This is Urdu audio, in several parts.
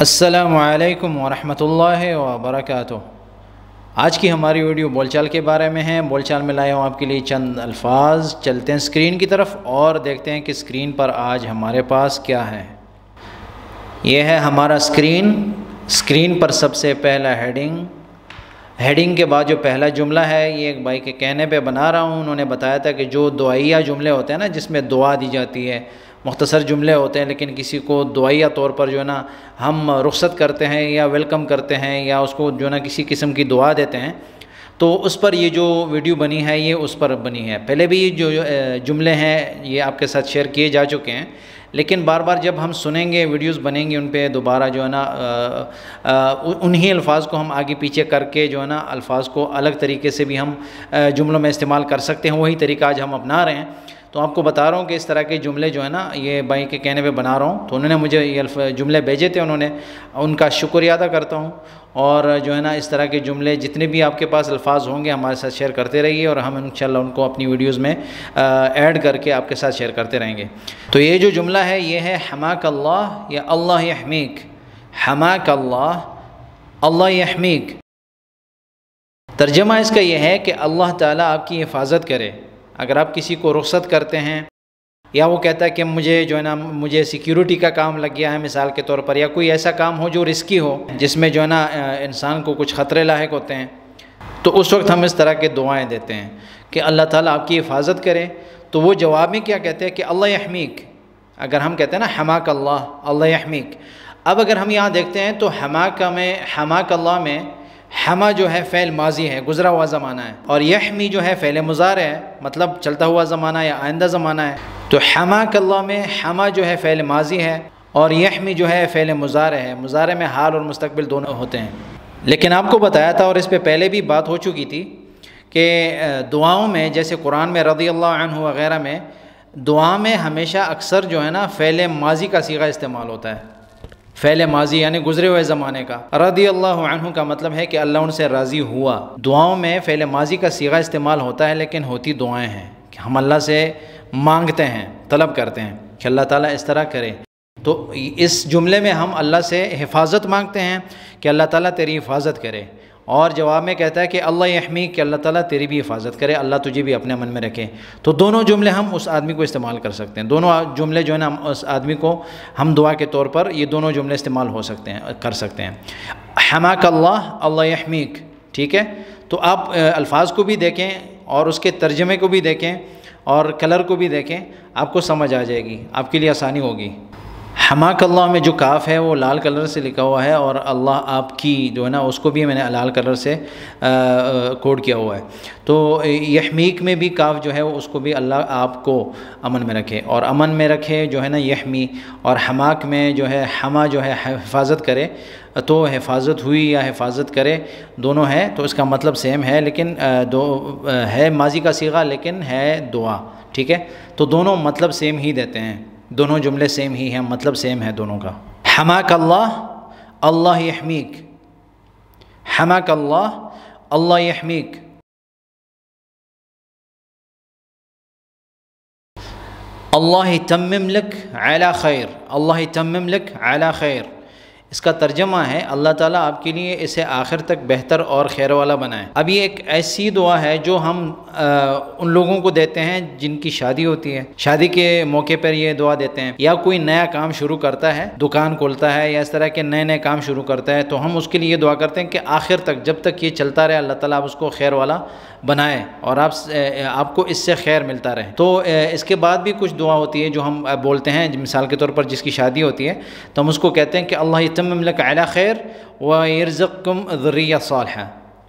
السلام علیکم ورحمۃ اللہ وبرکاتہ۔ آج کی ہماری ویڈیو بول چال کے بارے میں ہے۔ بول چال میں لایا ہوں آپ کے لیے چند الفاظ۔ چلتے ہیں اسکرین کی طرف اور دیکھتے ہیں کہ اسکرین پر آج ہمارے پاس کیا ہے۔ یہ ہے ہمارا اسکرین پر سب سے پہلا ہیڈنگ کے بعد جو پہلا جملہ ہے یہ ایک بھائی کے کہنے پہ بنا رہا ہوں۔ انہوں نے بتایا تھا کہ جو دعائیہ جملے ہوتے ہیں نا، جس میں دعا دی جاتی ہے، مختصر جملے ہوتے ہیں، لیکن کسی کو دعائیہ طور پر جو ہے نا ہم رخصت کرتے ہیں یا ویلکم کرتے ہیں یا اس کو جو ہے نا کسی قسم کی دعا دیتے ہیں، تو اس پر یہ جو ویڈیو بنی ہے یہ اس پر بنی ہے۔ پہلے بھی جو جملے ہیں یہ آپ کے ساتھ شیئر کیے جا چکے ہیں، لیکن بار بار جب ہم سنیں گے، ویڈیوز بنیں گی، ان پہ دوبارہ جو ہے نا انہی الفاظ کو ہم آگے پیچھے کر کے جو ہے نا الفاظ کو الگ طریقے سے بھی ہم جملوں میں استعمال کر سکتے ہیں۔ وہی طریقہ آج ہم اپنا رہے ہیں، تو آپ کو بتا رہا ہوں کہ اس طرح کے جملے جو ہے نا یہ بھائی کے کہنے پہ بنا رہا ہوں۔ تو انہوں نے مجھے یہ جملے بھیجے تھے، ان کا شکریہ ادا کرتا ہوں۔ اور جو ہے نا اس طرح کے جملے جتنے بھی آپ کے پاس الفاظ ہوں گے ہمارے ساتھ شیئر کرتے رہیے، اور ہم انشاءاللہ ان کو اپنی ویڈیوز میں ایڈ کر کے آپ کے ساتھ شیئر کرتے رہیں گے۔ تو یہ جو جملہ ہے یہ ہے حماک اللہ یا اللہ یحمیک۔ حماک اللہ، اللہ یحمیک۔ ترجمہ اس کا یہ ہے کہ اللہ تعالیٰ آپ کی حفاظت کرے۔ اگر آپ کسی کو رخصت کرتے ہیں، یا وہ کہتا ہے کہ مجھے جو ہے نا مجھے سیکیورٹی کا کام لگ گیا ہے مثال کے طور پر، یا کوئی ایسا کام ہو جو رسکی ہو، جس میں جو ہے نا انسان کو کچھ خطرے لاحق ہوتے ہیں، تو اس وقت ہم اس طرح کے دعائیں دیتے ہیں کہ اللہ تعالیٰ آپ کی حفاظت کرے۔ تو وہ جواب میں کیا کہتے ہیں کہ اللہ یحمیک۔ اگر ہم کہتے ہیں نا حماک اللہ، اللہ یحمیک، اب اگر ہم یہاں دیکھتے ہیں تو حماک اللہ میں حما جو ہے فعل ماضی ہے، گزرا ہوا زمانہ ہے، اور یحمی جو ہے فعل مضارع ہے، مطلب چلتا ہوا زمانہ یا آئندہ زمانہ ہے۔ تو حماک اللہ میں حما جو ہے فعل ماضی ہے، اور یحمی جو ہے فعل مضارع ہے۔ مضارع میں حال اور مستقبل دونوں ہوتے ہیں۔ لیکن آپ کو بتایا تھا، اور اس پہ پہلے بھی بات ہو چکی تھی، کہ دعاؤں میں جیسے قرآن میں رضی اللہ عنہ وغیرہ میں دعا میں ہمیشہ اکثر جو ہے نا فعل ماضی کا صیغہ استعمال ہوتا ہے۔ فعل ماضی یعنی گزرے ہوئے زمانے کا۔ رضی اللہ عنہ کا مطلب ہے کہ اللہ ان سے راضی ہوا۔ دعاؤں میں فعل ماضی کا صیغہ استعمال ہوتا ہے، لیکن ہوتی دعائیں ہیں کہ ہم اللہ سے مانگتے ہیں، طلب کرتے ہیں کہ اللہ تعالیٰ اس طرح کرے۔ تو اس جملے میں ہم اللہ سے حفاظت مانگتے ہیں کہ اللہ تعالیٰ تیری حفاظت کرے، اور جواب میں کہتا ہے کہ اللہ یحمیک، کہ اللہ تعالیٰ تیری بھی حفاظت کرے، اللہ تجھے بھی اپنے من میں رکھے۔ تو دونوں جملے ہم اس آدمی کو استعمال کر سکتے ہیں۔ دونوں جملے جو ہے نا اس آدمی کو ہم دعا کے طور پر یہ دونوں جملے استعمال کر سکتے ہیں۔ حماک اللہ، اللہ یحمیک، ٹھیک ہے۔ تو آپ الفاظ کو بھی دیکھیں اور اس کے ترجمے کو بھی دیکھیں اور کلر کو بھی دیکھیں، آپ کو سمجھ آ جائے گی، آپ کے لیے آسانی ہوگی۔ حماک اللہ میں جو کاف ہے وہ لال کلر سے لکھا ہوا ہے، اور اللہ آپ کی جو ہے نا اس کو بھی میں نے لال کلر سے کوڈ کیا ہوا ہے۔ تو یحمیک میں بھی کاف جو ہے اس کو بھی اللہ آپ کو امن میں رکھے، اور امن میں رکھے جو ہے نا یحمی، اور حماک میں جو ہے حما جو ہے حفاظت کرے، تو حفاظت ہوئی یا حفاظت کرے دونوں ہے، تو اس کا مطلب سیم ہے، لیکن دو ہے ماضی کا صیغہ لیکن ہے دعا، ٹھیک ہے۔ تو دونوں مطلب سیم ہی دیتے ہیں، دونوں جملے سیم ہی ہیں، مطلب سیم ہے دونوں کا۔ حماک اللہ، اللہ یحمیک۔ حماک اللہ، اللہ یحمیک۔ اللہ یتمم لک علی خیر، اللہ یتمم لک علی خیر۔ اس کا ترجمہ ہے اللہ تعالیٰ آپ کے لیے اسے آخر تک بہتر اور خیر والا بنائے۔ اب یہ ایک ایسی دعا ہے جو ہم ان لوگوں کو دیتے ہیں جن کی شادی ہوتی ہے، شادی کے موقع پر یہ دعا دیتے ہیں، یا کوئی نیا کام شروع کرتا ہے، دکان کھولتا ہے یا اس طرح کے نئے کام شروع کرتا ہے، تو ہم اس کے لیے یہ دعا کرتے ہیں کہ آخر تک جب تک یہ چلتا رہے اللہ تعالیٰ آپ اس کو خیر والا بنائے، اور آپ کو اس سے خیر ملتا رہے۔ تو اس کے بعد بھی کچھ دعا ہوتی ہے جو ہم بولتے ہیں، مثال کے طور پر جس کی شادی ہوتی ہے تو ہم اس کو کہتے ہیں کہ اللہ یتمم لک علی خیر ویرزقکم ذریہ صالحہ،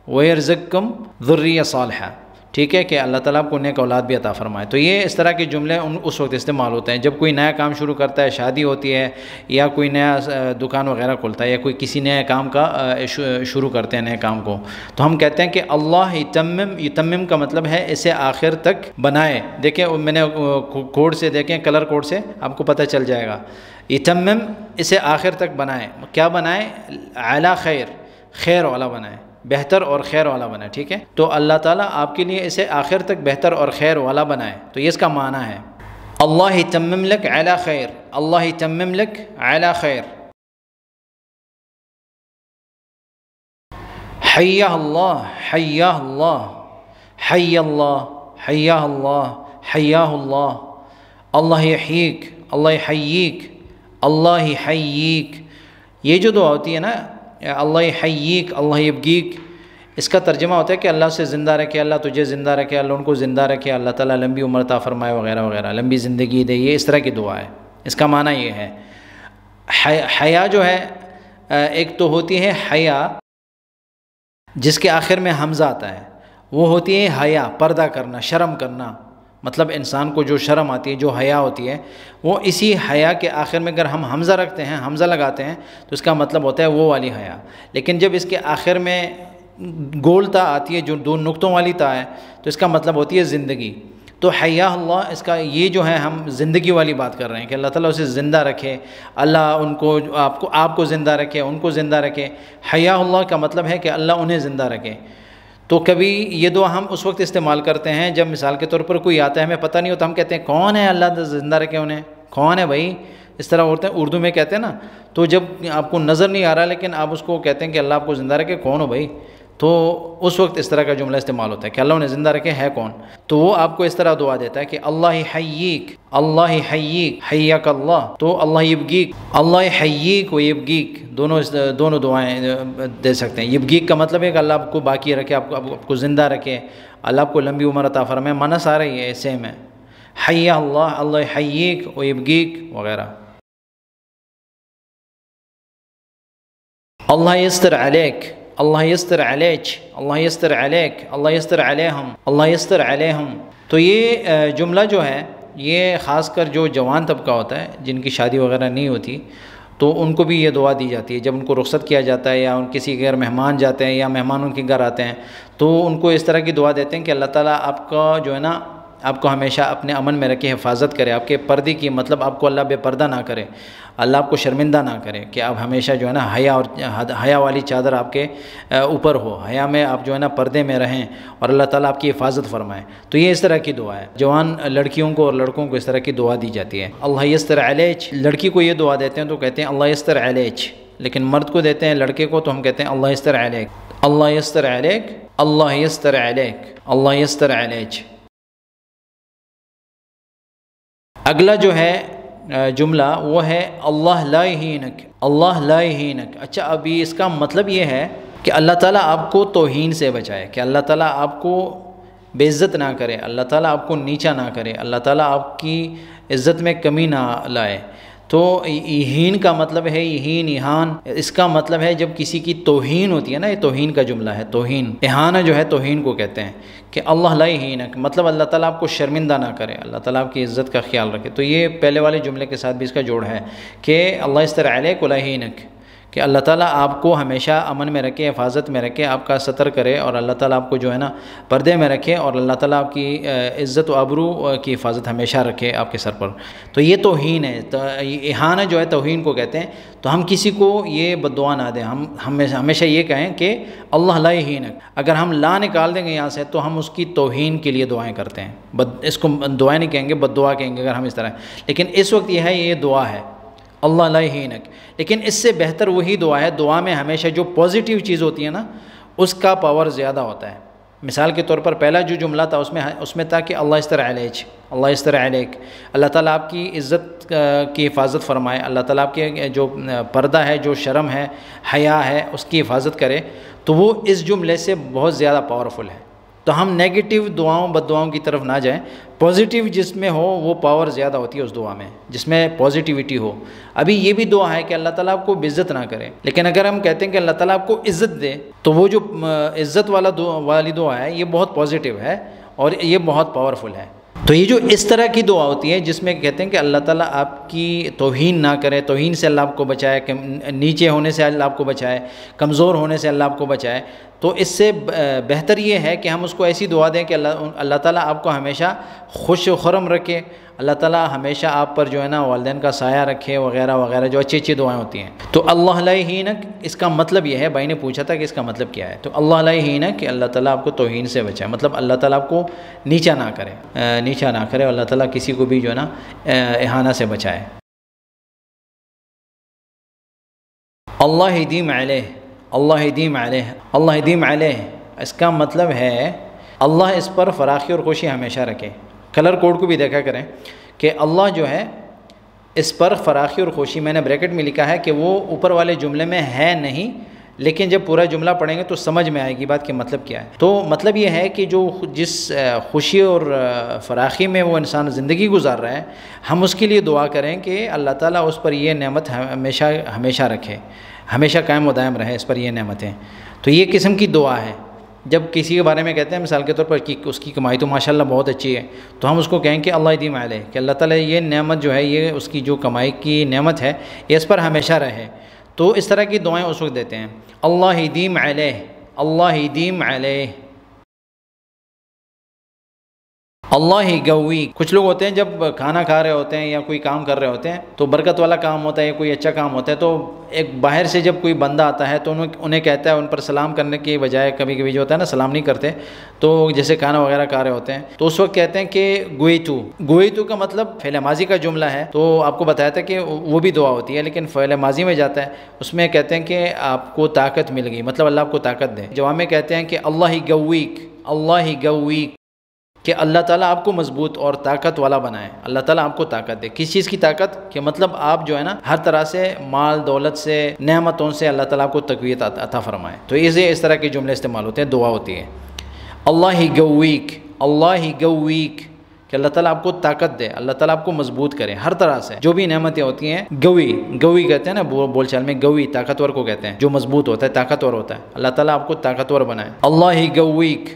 ویرزقکم ذریہ صالحہ، ٹھیک ہے، کہ اللہ تعالیٰ آپ کو نیک اولاد بھی عطا فرمائے۔ تو یہ اس طرح کے جملے اس وقت استعمال ہوتے ہیں جب کوئی نیا کام شروع کرتا ہے، شادی ہوتی ہے، یا کوئی نیا دکان وغیرہ کھولتا ہے، یا کوئی کسی نئے کام کا شروع کرتے ہیں نئے کام کو، تو ہم کہتے ہیں کہ اللہ یتمم، یتمم کا مطلب ہے اسے آخر تک بنائے۔ دیکھیں میں نے کوڈ سے دیکھیں، کلر کوڈ سے آپ کو پتہ چل جائے گا۔ یتمم اسے آخر تک بنائے، کیا بنائے؟ اعلیٰ خیر، خیر والا بنائے، بہتر اور خیر والا بنائے، ٹھیک ہے۔ تو اللہ تعالیٰ آپ کے لیے اسے آخر تک بہتر اور خیر والا بنائے، تو یہ اس کا معنی ہے۔ اللہ یتمم لک علی خیر، اللہ یتمم لک علی خیر۔ حیا اللہ حیا اللہ حی اللہ حیا اللہ حیا اللہ اللہ یحییک اللہ یحییک اللہ یحییک. یہ جو دعا ہوتی ہے نا اللہ یحییک اللہ یبگیک، اس کا ترجمہ ہوتا ہے کہ اللہ سے زندہ رکھے، اللہ تجھے زندہ رکھے، اللہ ان کو زندہ رکھے، اللہ تعالیٰ لمبی عمر عطا فرمائے وغیرہ وغیرہ، لمبی زندگی دے. یہ اس طرح کی دعا ہے. اس کا معنی یہ ہے. حیا جو ہے ایک تو ہوتی ہے حیا جس کے آخر میں حمزہ آتا ہے، وہ ہوتی ہے حیا پردہ کرنا، شرم کرنا. مطلب انسان کو جو شرم آتی ہے، جو حیا ہوتی ہے، وہ اسی حیا کے آخر میں اگر ہم حمزہ رکھتے ہیں، حمزہ لگاتے ہیں تو اس کا مطلب ہوتا ہے وہ والی حیا. لیکن جب اس کے آخر میں گول تا آتی ہے جو دو نقطوں والی تا ہے تو اس کا مطلب ہوتی ہے زندگی. تو حیا اللہ اس کا یہ جو ہے ہم زندگی والی بات کر رہے ہیں کہ اللہ تعالیٰ اسے زندہ رکھے، اللہ ان کو آپ کو زندہ رکھے، ان کو زندہ رکھے. حیا اللہ کا مطلب ہے کہ اللہ انہیں زندہ رکھے. تو کبھی یہ دعا ہم اس وقت استعمال کرتے ہیں جب مثال کے طور پر کوئی آتا ہے، ہمیں پتہ نہیں ہوتا، ہم کہتے ہیں کون ہے اللہ زندہ رکھے انہیں، کون ہے بھائی، اس طرح ہوتے ہیں اردو میں کہتے ہیں نا. تو جب آپ کو نظر نہیں آ رہا لیکن آپ اس کو کہتے ہیں کہ اللہ آپ کو زندہ رکھے، کون ہو بھائی، تو اس وقت اس طرح کا جملہ استعمال ہوتا ہے کہ اللہ انہیں زندہ رکھے ہے کون. تو وہ آپ کو اس طرح دعا دیتا ہے کہ اللہ حییک اللہ حییک حیاک اللہ. تو اللہ یبگیک اللہ حییک و یبگیک دونوں دعائیں دے سکتے ہیں. یبگیک کا مطلب ہے کہ اللہ آپ کو باقی رکھے، آپ کو زندہ رکھے، اللہ آپ کو لمبی عمر عطا فرمائے. معنی سارا ہی ہے، سیم ہے. حیا اللہ اللہ حییک و یبگیک وغیرہ. اللہ یستر علیک اللہ یستر علیک اللہ یستر علیک اللہ یستر علیہم اللہ یستر علیہم. تو یہ جملہ جو ہے یہ خاص کر جو جوان طبقہ ہوتا ہے جن کی شادی وغیرہ نہیں ہوتی تو ان کو بھی یہ دعا دی جاتی ہے. جب ان کو رخصت کیا جاتا ہے یا ان کسی کے گھر مہمان جاتے ہیں یا مہمان ان کے گھر آتے ہیں تو ان کو اس طرح کی دعا دیتے ہیں کہ اللہ تعالیٰ آپ کا جو ہے نا آپ کو ہمیشہ اپنے امن میں رکھے، حفاظت کرے، آپ کے پردے کی مطلب آپ کو اللہ بے پردہ نہ کرے، اللہ آپ کو شرمندہ نہ کرے، کہ آپ ہمیشہ جو ہے نا حیا والی چادر آپ کے اوپر ہو، حیا میں آپ جو ہے نا پردے میں رہیں اور اللہ تعالیٰ آپ کی حفاظت فرمائے. تو یہ اس طرح کی دعا ہے. جوان لڑکیوں کو اور لڑکوں کو اس طرح کی دعا دی جاتی ہے. اللہ یستر علیک، لڑکی کو یہ دعا دیتے ہیں تو کہتے ہیں اللہ یستر علیک، لیکن مرد کو دیتے ہیں لڑکے کو تو ہم کہتے ہیں اللہ یستر علیک اللہ یستر علیک اللہ یستر علیک اللہ یستر علیک. اگلا جو ہے جملہ وہ ہے اللہ لا یہینک اللہ لا یہینک. اچھا ابھی اس کا مطلب یہ ہے کہ اللہ تعالیٰ آپ کو توہین سے بچائے، کہ اللہ تعالیٰ آپ کو بے عزت نہ کرے، اللہ تعالیٰ آپ کو نیچا نہ کرے، اللہ تعالیٰ آپ کی عزت میں کمی نہ لائے. تو یہین کا مطلب ہے یہین اہان، اس کا مطلب ہے جب کسی کی توہین ہوتی ہے نا، یہ توہین کا جملہ ہے. توہین اہانہ جو ہے توہین کو کہتے ہیں کہ اللہ لا یہینک، مطلب اللہ تعالیٰ آپ کو شرمندہ نہ کرے، اللہ تعالیٰ آپ کی عزت کا خیال رکھے. تو یہ پہلے والے جملے کے ساتھ بھی اس کا جوڑ ہے کہ اللہ یستر علیک ولا یہینک، کہ اللہ تعالیٰ آپ کو ہمیشہ امن میں رکھے، حفاظت میں رکھے، آپ کا ستر کرے اور اللہ تعالیٰ آپ کو جو ہے نا پردے میں رکھے اور اللہ تعالیٰ آپ کی عزت و آبرو کی حفاظت ہمیشہ رکھے آپ کے سر پر. تو یہ توہین ہے. تو اہانہ جو ہے توہین کو کہتے ہیں. تو ہم کسی کو یہ بد دعا نہ دیں، ہم ہمیشہ یہ کہیں کہ اللہ لا یہینک. اگر ہم لا نکال دیں گے یہاں سے تو ہم اس کی توہین کے لیے دعائیں کرتے ہیں. اس کو دعائیں نہیں کہیں گے، بد دعا کہیں گے اگر ہم اس طرح. لیکن اس وقت یہ دعا ہے اللہ لا یہینک. لیکن اس سے بہتر وہی دعا ہے، دعا میں ہمیشہ جو پازیٹیو چیز ہوتی ہے نا اس کا پاور زیادہ ہوتا ہے. مثال کے طور پر پہلا جو جملہ تھا اس میں تھا کہ اللہ یستر علیک اللہ یستر علیک، اللہ تعالیٰ آپ کی عزت کی حفاظت فرمائے، اللہ تعالیٰ آپ کے جو پردہ ہے، جو شرم ہے، حیا ہے، اس کی حفاظت کرے. تو وہ اس جملے سے بہت زیادہ پاورفل ہے. تو ہم نیگیٹو دعاؤں بد دعاؤں کی طرف نہ جائیں، پازیٹیو جس میں ہو وہ پاور زیادہ ہوتی ہے اس دعا میں، جس میں پازیٹیوٹی ہو. ابھی یہ بھی دعا ہے کہ اللہ تعالیٰ آپ کو عزت نہ کرے، لیکن اگر ہم کہتے ہیں کہ اللہ تعالیٰ آپ کو عزت دے تو وہ جو عزت والی دعا ہے یہ بہت پازیٹیو ہے اور یہ بہت پاورفل ہے. تو یہ جو اس طرح کی دعا ہوتی ہے جس میں کہتے ہیں کہ اللہ تعالیٰ آپ کی توہین نہ کرے، توہین سے اللہ آپ کو بچائے، نیچے ہونے سے اللہ آپ کو بچائے، کمزور ہونے سے اللہ آپ کو بچائے. تو اس سے بہتر یہ ہے کہ ہم اس کو ایسی دعا دیں کہ اللہ تعالیٰ آپ کو ہمیشہ خوش و خرم رکھے، اللہ تعالیٰ ہمیشہ آپ پر جو ہے نا والدین کا سایہ رکھے وغیرہ وغیرہ، جو اچھی اچھی دعائیں ہوتی ہیں. تو اللہ لا یہینک اس کا مطلب یہ ہے، بھائی نے پوچھا تھا کہ اس کا مطلب کیا ہے. تو اللہ لا یہینک کہ اللہ تعالیٰ آپ کو توہین سے بچائے، مطلب اللہ تعالیٰ آپ کو نیچا نہ کرے، اللہ تعالیٰ کسی کو بھی جو ہے نا اہانہ سے بچائے. اللہ یدیم علیہ اللہ دیم علیہ، اللہ دیم علیہ اس کا مطلب ہے اللہ اس پر فراخی اور خوشی ہمیشہ رکھے۔ کلر کوڈ کو بھی دیکھا کریں کہ اللہ جو ہے اس پر فراخی اور خوشی، میں نے بریکٹ میں لکھا ہے کہ وہ اوپر والے جملے میں ہے نہیں، لیکن جب پورا جملہ پڑھیں گے تو سمجھ میں آئے گی بات کہ مطلب کیا ہے۔ تو مطلب یہ ہے کہ جو جس خوشی اور فراخی میں وہ انسان زندگی گزار رہا ہے، ہم اس کے لیے دعا کریں کہ اللہ تعالیٰ اس پر یہ نعمت ہمیشہ ہمیشہ رکھے، ہمیشہ قائم و دائم رہے اس پر یہ نعمتیں۔ تو یہ قسم کی دعا ہے۔ جب کسی کے بارے میں کہتے ہیں مثال کے طور پر کہ اس کی کمائی تو ماشاءاللہ بہت اچھی ہے، تو ہم اس کو کہیں کہ اللہ دیم علیہ، کہ اللہ تعالیٰ یہ نعمت جو ہے، یہ اس کی جو کمائی کی نعمت ہے، یہ اس پر ہمیشہ رہے۔ تو اس طرح کی دعائیں اس وقت دیتے ہیں، اللہ دیم علیہ، اللہ دیم علیہ، اللہ گوی۔ کچھ لوگ ہوتے ہیں جب کھانا کھا رہے ہوتے ہیں یا کوئی کام کر رہے ہوتے ہیں تو برکت والا کام ہوتا ہے یا کوئی اچھا کام ہوتا ہے، تو ایک باہر سے جب کوئی بندہ آتا ہے تو انہیں کہتا ہے، ان پر سلام کرنے کی بجائے کبھی کبھی جو ہوتا ہے نا سلام نہیں کرتے، تو جیسے کھانا وغیرہ کھا رہے ہوتے ہیں تو اس وقت کہتے ہیں کہ گویتو۔ گویتو کا مطلب فعل ماضی کا جملہ ہے، تو آپ کو بتایا تھا کہ وہ بھی دعا ہوتی ہے لیکن فعل ماضی میں جاتا ہے، اس میں کہتے ہیں کہ آپ کو طاقت مل گئی، مطلب اللہ آپ کو طاقت دے۔ جواب میں کہتے ہیں کہ اللہ گویک، اللہ گویک، کہ اللہ تعالیٰ آپ کو مضبوط اور طاقت والا بنائے، اللہ تعالیٰ آپ کو طاقت دے۔ کس چیز کی طاقت؟ کہ مطلب آپ جو ہے نا ہر طرح سے مال دولت سے نعمتوں سے اللہ تعالیٰ آپ کو تقویت عطا فرمائے۔ تو اس طرح کے جملے استعمال ہوتے ہیں، دعا ہوتی ہے اللہ گویک، اللہ گویک، کہ اللہ تعالیٰ آپ کو طاقت دے، اللہ تعالیٰ آپ کو مضبوط کرے ہر طرح سے۔ جو بھی نعمتیں ہوتی ہیں، گوی، گوی کہتے ہیں نا بول چال میں، گوی طاقتور کو کہتے ہیں، جو مضبوط ہوتا ہے، طاقتور ہوتا ہے، اللہ تعالیٰ آپ کو طاقتور بنائے۔ اللہ گویک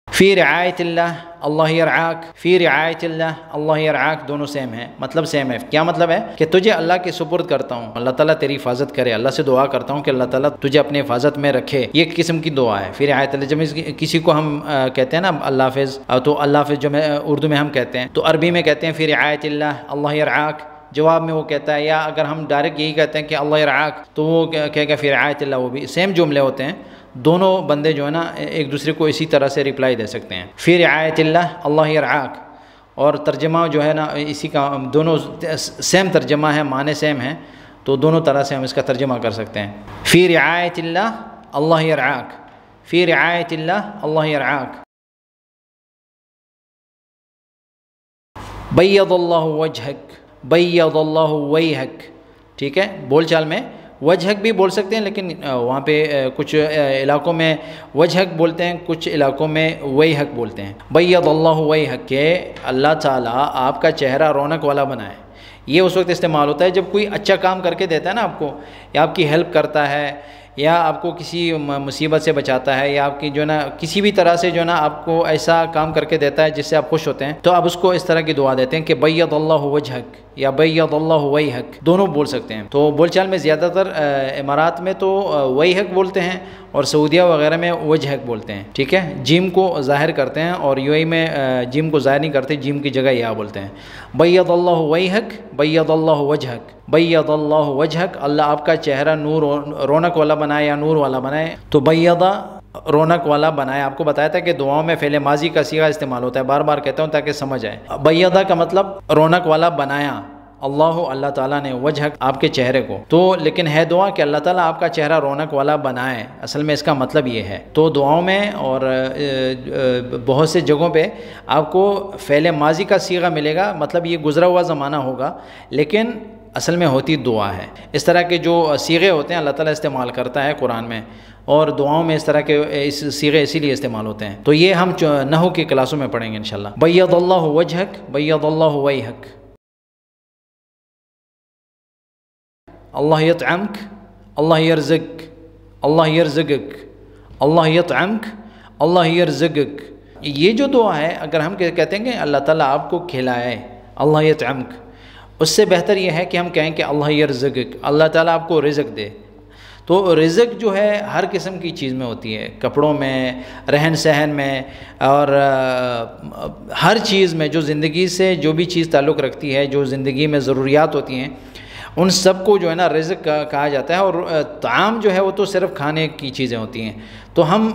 فی رعایت اللہ، اللہ یرعاک، فی رعایت اللہ، اللہ یرعاک، دونوں سیم ہیں، مطلب سیم ہے۔ کیا مطلب ہے؟ کہ تجھے اللہ کے سپرد کرتا ہوں، اللہ تعالیٰ تیری حفاظت کرے، اللہ سے دعا کرتا ہوں کہ اللہ تعالیٰ تجھے اپنے حفاظت میں رکھے۔ یہ ایک قسم کی دعا ہے، فی رعایت اللہ۔ جب کسی کو ہم کہتے ہیں نا اللہ حافظ، تو اللہ حافظ جو اردو میں ہم کہتے ہیں، تو عربی میں کہتے ہیں فی رعایت اللہ، اللہ یرعاک، جواب میں وہ کہتا ہے، یا اگر ہم ڈائریکٹ یہی کہتے ہیں کہ اللہ یرعاک تو وہ کہے گا فی رعایت اللہ، وہ بھی سیم جملے ہوتے ہیں۔ دونوں بندے جو ہے نا ایک دوسرے کو اسی طرح سے رپلائی دے سکتے ہیں، فی رعایت اللہ، اللہ یرعاک۔ اور ترجمہ جو ہے نا اسی کا، دونوں سیم ترجمہ ہے، معنی سیم ہیں، تو دونوں طرح سے ہم اس کا ترجمہ کر سکتے ہیں۔ فی رعایت اللہ، اللہ یرعاک، فی رعایت اللہ، اللہ یرعاک۔ بیض اللہ وجہک، بیض اللہ وجہک، ٹھیک ہے، بول چال میں وجہک بھی بول سکتے ہیں، لیکن وہاں پہ کچھ علاقوں میں وجہک بولتے ہیں، کچھ علاقوں میں ویہک بولتے ہیں۔ بیض اللہ ویہک، کہ اللہ تعالیٰ آپ کا چہرہ رونق والا بنائے۔ یہ اس وقت استعمال ہوتا ہے جب کوئی اچھا کام کر کے دیتا ہے نا آپ کو، یا آپ کی ہیلپ کرتا ہے، یا آپ کو کسی مصیبت سے بچاتا ہے، یا آپ کی جو ہے نا کسی بھی طرح سے جو ہے نا آپ کو ایسا کام کر کے دیتا ہے جس سے آپ خوش ہوتے ہیں، تو آپ اس کو اس طرح کی دعا دیتے ہیں کہ بیض اللہ وجہک یا بیض اللہ ویہک، دونوں بول سکتے ہیں۔ تو بول چال میں زیادہ تر امارات میں تو ویہک بولتے ہیں، اور سعودیہ وغیرہ میں وجہک بولتے ہیں، ٹھیک ہے، جیم کو ظاہر کرتے ہیں، اور یو اے میں جیم کو ظاہر نہیں کرتے، جیم کی جگہ یا بولتے ہیں۔ بیض اللہ ویہک، بیض اللہ وجہک، بیض اللہ وجہک، اللہ آپ کا چہرہ نور، رونق والا بنائے یا نور والا بنائے۔ تو بیضا رونق والا بنائے، آپ کو بتایا تھا کہ دعاؤں میں فعل ماضی کا صیغہ استعمال ہوتا ہے، بار بار کہتا ہوں تاکہ سمجھ آئے۔ بیضا کا مطلب رونق والا بنایا، اللہ تعالیٰ نے، وجہ آپ کے چہرے کو، تو لیکن ہے دعا کہ اللہ تعالیٰ آپ کا چہرہ رونق والا بنائے، اصل میں اس کا مطلب یہ ہے۔ تو دعاؤں میں اور بہت سے جگہوں پہ آپ کو فعل ماضی کا صیغہ ملے گا، مطلب یہ گزرا ہوا زمانہ ہوگا، لیکن اصل میں ہوتی دعا ہے۔ اس طرح کے جو صیغے ہوتے ہیں اللہ تعالیٰ استعمال کرتا ہے قرآن میں، اور دعاؤں میں اس طرح کے اس صیغے اسی لیے استعمال ہوتے ہیں۔ تو یہ ہم نحو کی کلاسوں میں پڑھیں گے انشاءاللہ۔ بیض اللہ وجہک، بیض اللہ ویہک، اللہ یطعمک، اللہ یرزقک، اللہ یرزقک، اللہ یطعمک، اللہ یرزقک۔ یہ جو دعا ہے، اگر ہم کہتے ہیں کہ اللہ تعالیٰ آپ کو کھلائے، اللہ یطعمک، اس سے بہتر یہ ہے کہ ہم کہیں کہ اللہ یرزقک، اللہ تعالیٰ آپ کو رزق دے۔ تو رزق جو ہے ہر قسم کی چیز میں ہوتی ہے، کپڑوں میں، رہن سہن میں، اور ہر چیز میں جو زندگی سے جو بھی چیز تعلق رکھتی ہے، جو زندگی میں ضروریات ہوتی ہیں، ان سب کو جو ہے نا رزق کہا جاتا ہے۔ اور طعام جو ہے وہ تو صرف کھانے کی چیزیں ہوتی ہیں۔ تو ہم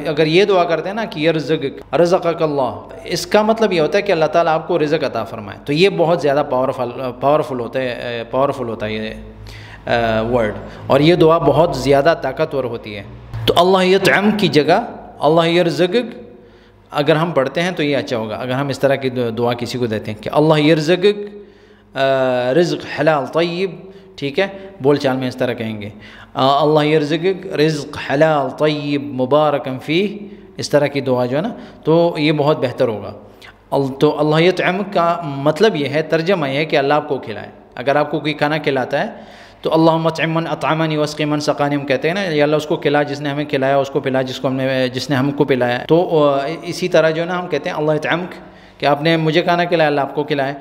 اگر یہ دعا کرتے ہیں نا کہ یرزقک، رزقک اللہ، اس کا مطلب یہ ہوتا ہے کہ اللہ تعالیٰ آپ کو رزق عطا فرمائے۔ تو یہ بہت زیادہ پاورفل ہوتا ہے یہ ورڈ، اور یہ دعا بہت زیادہ طاقتور ہوتی ہے۔ تو اللہ یطعم کی جگہ اللہ یرزقک اگر ہم پڑھتے ہیں تو یہ اچھا ہوگا، اگر ہم اس طرح کی دعا کسی کو دیتے ہیں کہ اللہ یرزقک رزق حلال طیب، ٹھیک ہے، بول چال میں اس طرح کہیں گے اللہ یرزقک رزق حلال طیب مبارکن فیہ، اس طرح کی دعا جو ہے نا، تو یہ بہت بہتر ہوگا۔ تو اللہ یطعم کا مطلب یہ ہے، ترجمہ یہ ہے کہ اللہ آپ کو کھلائے۔ اگر آپ کو کوئی کھانا کھلاتا ہے تو اللہم اطعم من اطعمنی واسقی من سقانی، ہم کہتے ہیں نا، یا اللہ اس کو کھلا جس نے ہمیں کھلایا، اس کو پلا جس نے ہم کو پلایا۔ تو اسی طرح جو ہے نا ہم کہتے ہیں اللہ یطعمک کہ آپ نے مجھے کھانا کھلایا، اللہ آپ کو کھلائے،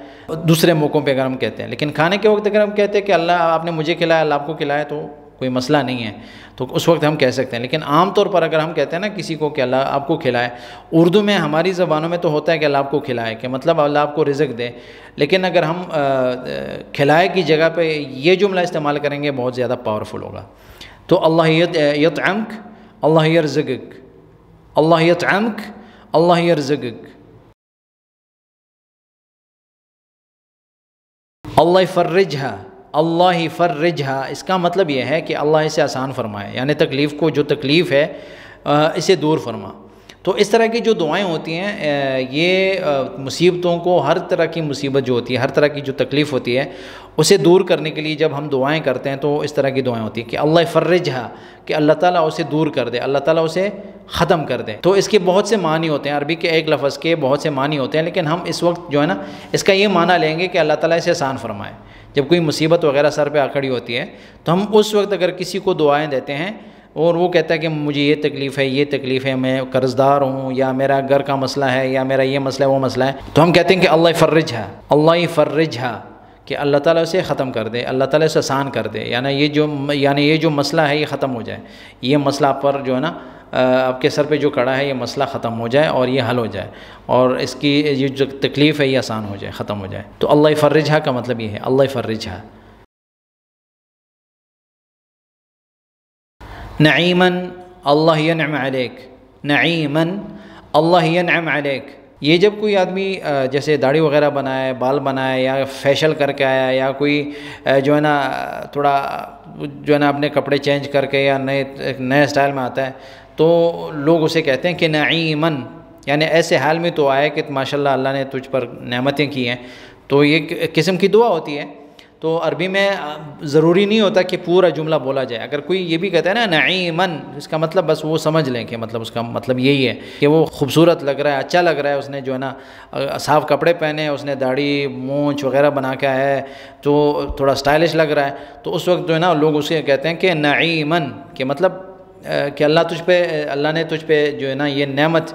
دوسرے موقعوں پہ اگر ہم کہتے ہیں۔ لیکن کھانے کے وقت اگر ہم کہتے ہیں کہ اللہ آپ نے مجھے کھلایا، اللہ آپ کو کھلایا، تو کوئی مسئلہ نہیں ہے، تو اس وقت ہم کہہ سکتے ہیں۔ لیکن عام طور پر اگر ہم کہتے ہیں نا کسی کو کہ اللہ آپ کو کھلائے، اردو میں ہماری زبانوں میں تو ہوتا ہے کہ اللہ آپ کو کھلائے، کہ مطلب اللہ آپ کو رزق دے، لیکن اگر ہم کھلائے کی جگہ پہ یہ جملہ استعمال کریں گے بہت زیادہ پاورفل ہوگا۔ تو اللہ یطعمک اللہ یرزقک، اللہ یطعمک اللہ یرزقک، اللہ یفرجھا اللہ یفرجھا، اس کا مطلب یہ ہے کہ اللہ اسے آسان فرمائے، یعنی تکلیف کو، جو تکلیف ہے اسے دور فرما۔ تو اس طرح کی جو دعائیں ہوتی ہیں یہ مصیبتوں کو، ہر طرح کی مصیبت جو ہوتی ہے، ہر طرح کی جو تکلیف ہوتی ہے اسے دور کرنے کے لیے جب ہم دعائیں کرتے ہیں تو اس طرح کی دعائیں ہوتی ہیں کہ اللہ یفرجھا، کہ اللہ تعالیٰ اسے دور کر دے، اللہ تعالیٰ اسے ختم کر دے۔ تو اس کے بہت سے معنی ہوتے ہیں، عربی کے ایک لفظ کے بہت سے معنی ہوتے ہیں، لیکن ہم اس وقت جو ہے نا اس کا یہ معنی لیں گے کہ اللہ تعالیٰ اسے آسان فرمائے۔ جب کوئی مصیبت وغیرہ سر پہ آ کھڑی ہوتی ہے تو ہم اس وقت اگر کسی کو دعائیں دیتے ہیں اور وہ کہتا ہے کہ مجھے یہ تکلیف ہے، یہ تکلیف ہے، میں قرض دار ہوں، یا میرا گھر کا مسئلہ ہے، یا میرا یہ مسئلہ ہے، وہ مسئلہ ہے، تو ہم کہتے ہیں کہ اللہ یفرجھا اللہ یفرجھا، کہ اللہ تعالیٰ اسے ختم کر دے، اللہ تعالیٰ اسے آسان کر دے، یعنی یہ جو مسئلہ ہے یہ ختم ہو جائے، یہ مسئلہ آپ پر جو ہے نا آپ کے سر پہ جو کڑا ہے یہ مسئلہ ختم ہو جائے اور یہ حل ہو جائے، اور اس کی یہ جو تکلیف ہے یہ آسان ہو جائے، ختم ہو جائے۔ تو اللہ یفرجھا کا مطلب یہ ہے، اللہ یفرجھا۔ نعیماً اللہ ینعم علیک، نعیماً اللہ ینعم علیک، یہ جب کوئی آدمی جیسے داڑھی وغیرہ بنائے، بال بنائے، یا فیشل کر کے آیا، یا کوئی جو ہے نا تھوڑا جو ہے نا اپنے کپڑے چینج کر کے یا نئے اسٹائل میں آتا ہے، تو لوگ اسے کہتے ہیں کہ نعیماً، یعنی ایسے حال میں تو آئے کہ ماشاءاللہ اللہ نے تجھ پر نعمتیں کی ہیں۔ تو یہ قسم کی دعا ہوتی ہے۔ تو عربی میں ضروری نہیں ہوتا کہ پورا جملہ بولا جائے، اگر کوئی یہ بھی کہتا ہے نا نعیماً، اس کا مطلب بس وہ سمجھ لیں کہ مطلب اس کا مطلب یہی ہے کہ وہ خوبصورت لگ رہا ہے، اچھا لگ رہا ہے، اس نے جو ہے نا صاف کپڑے پہنے، اس نے داڑھی مونچھ وغیرہ بنا کے آیا ہے تو تھوڑا اسٹائلش لگ رہا ہے، تو اس وقت جو ہے نا لوگ اسے کہتے ہیں کہ نعیماً، کہ مطلب کہ اللہ نے تجھ پہ جو ہے نا یہ نعمت،